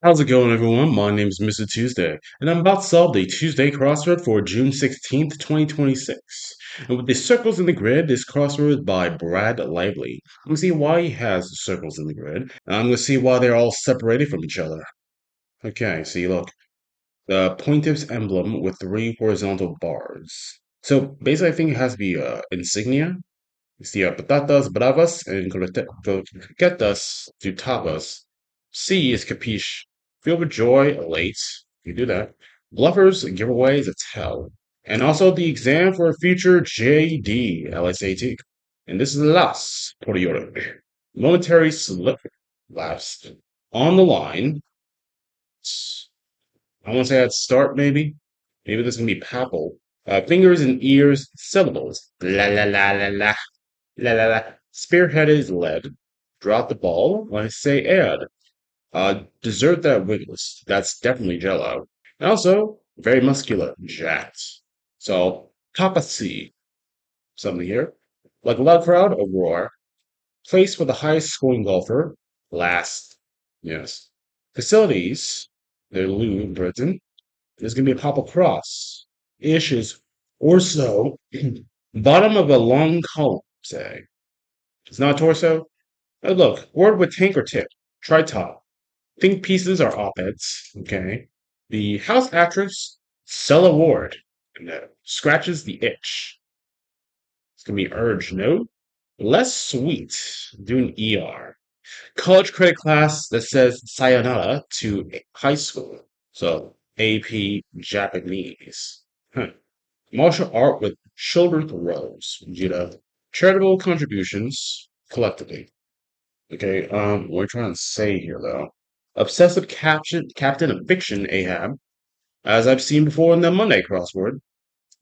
How's it going, everyone? My name is Mr. Tuesday, and I'm about to solve the Tuesday crossword for June 16th, 2026. And with the circles in the grid, this crossword is by Brad Lively. I'm going to see why he has circles in the grid, and I'm going to see why they're all separated from each other. Okay, see, look, the plaintiff's emblem with three horizontal bars. So basically, I think it has to be insignia. It's the patatas bravas and croquetas to tapas. C is capiche. Feel with joy, elate. You do that. Bluffers, giveaways, a tell. And also the exam for a future JD, LSAT. And this is las, por llorar. Momentary slip, last. On the line, I want to say at start, maybe. Maybe this is going to be papal. Fingers and ears, syllables. La la la la la. La la la. Spearhead is led. Drop the ball. When I say add. Dessert that wiggles. That's definitely Jello. And also, very muscular. Jacked. So, Papa C. Something here. Like a loud crowd, a roar. Place for the highest scoring golfer. Last. Yes. Facilities. The Lou, Britain. There's going to be a Papa Cross. Ish is or so. Bottom of a long column, say. It's not torso. Oh, look, word with tank or tip. Try top. Think pieces are op-eds. Okay. The house actress, sell award. No. Scratches the itch. It's gonna be urge, no? Less sweet. Do an ER. College credit class that says sayonara to high school. So AP Japanese. Huh. Martial art with shoulder throws. Judo. Charitable contributions collectively. Okay, what we're trying to say here though. Obsessive captain of fiction, Ahab, as I've seen before in the Monday crossword.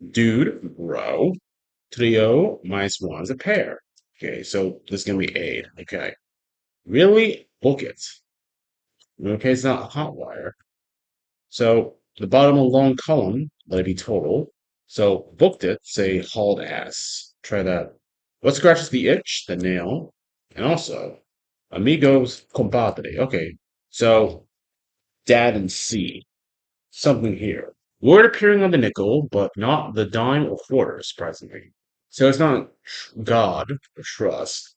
Dude, bro. Trio minus one's a pair. Okay, so this is gonna be aid. Okay. Really? Book it. Okay, it's not a hot wire. So the bottom of a long column, let it be total. So booked it, say hauled ass. Try that. What scratches the itch? The nail. And also, amigos compadre. Okay, so dad and C. Something here. Word appearing on the nickel, but not the dime or quarter, surprisingly. So it's not God or trust.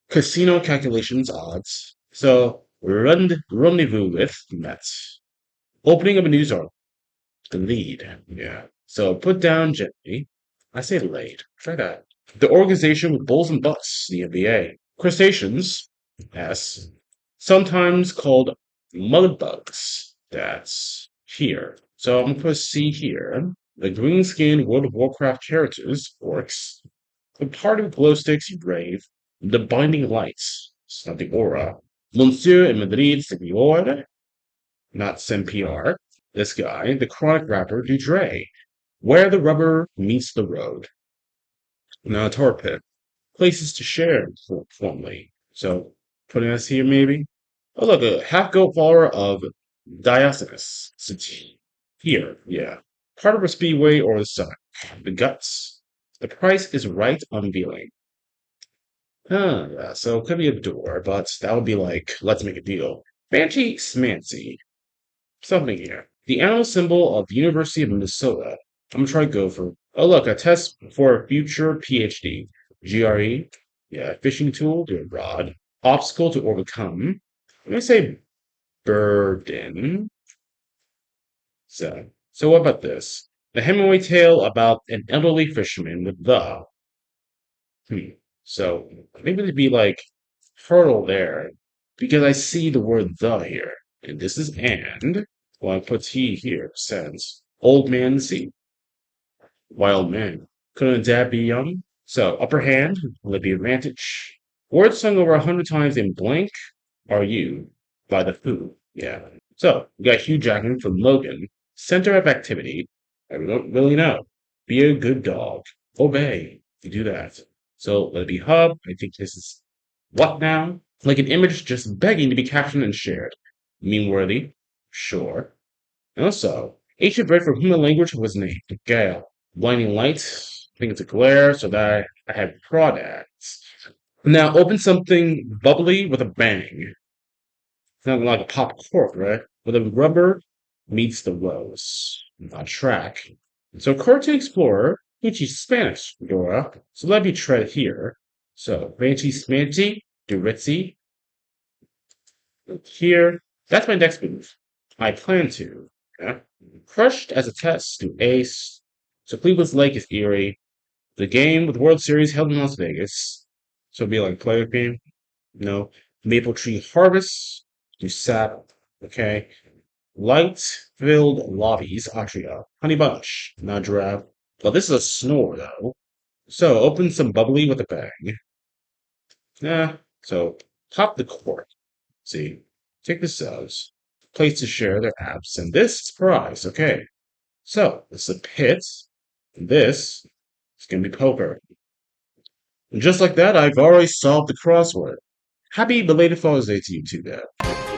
Casino calculations odds. So rendezvous with Mets. Opening of a news article. The lead. Yeah. So put down gently. I say laid. Try that. The organization with bulls and butts, the NBA. Crustaceans, S. Sometimes called mud bugs. That's here. So I'm gonna put C here. The green skinned World of Warcraft characters, orcs. The party with glow sticks, you brave. The binding lights. It's not the aura. Monsieur in Madrid, Senor, not Saint-Pierre. This guy, the chronic rapper Dudre, where the rubber meets the road. Now, Torpid, places to share formally. So, putting us here maybe. Oh, look, a half goat follower of Diocenes. Here, yeah. Part of a speedway or the stomach. The guts. The price is right unveiling. Huh, yeah, so it could be a door, but that would be like, let's make a deal. Banshee Smancy. Something here. The animal symbol of the University of Minnesota. I'm gonna try gopher. Oh look, a test for a future PhD. GRE. Yeah, fishing tool, do a rod. Obstacle to overcome. Let me say burden. So what about this? The Hemingway tale about an elderly fisherman with the. Hmm. So maybe it'd be like hurdle there because I see the word the here. And this is and. Well, I put he here, sense. Old man see. Wild man. Couldn't dad be young? So upper hand, will be advantage. Words sung over 100 times in blank are you by the Who. Yeah. So we got Hugh Jackman from Logan. Center of activity. I don't really know. Be a good dog. Obey. You do that. So let it be hub. I think this is what now? Like an image just begging to be captioned and shared. Meme worthy? Sure. And also, ancient bread from human language was named Gale. Blinding light. I think it's a glare, so that I have products. Now open something bubbly with a bang. It's not like a pop cork, right? where the rubber meets the rose. On track. So Cartoon Explorer teaches Spanish, Dora. So let me tread here. So Banshee Smanty, Duritzy, here. That's my next move. I plan to. Yeah. Crushed as a test to Ace. So Cleveland's Lake is eerie. The game with World Series held in Las Vegas. So it'd be like playoff game. No. Maple Tree Harvest. Do Sap. Okay. Light-filled lobbies, Atria. Honey Bunch, not giraffe. Well, this is a snore, though. So, open some bubbly with a bang. Yeah, so pop the cork. See, take the cells. Place to share their apps, and this is prize. Okay, so this is a pit. And this is going to be poker. And just like that, I've already solved the crossword. Happy belated Father's Day to you too, Dad.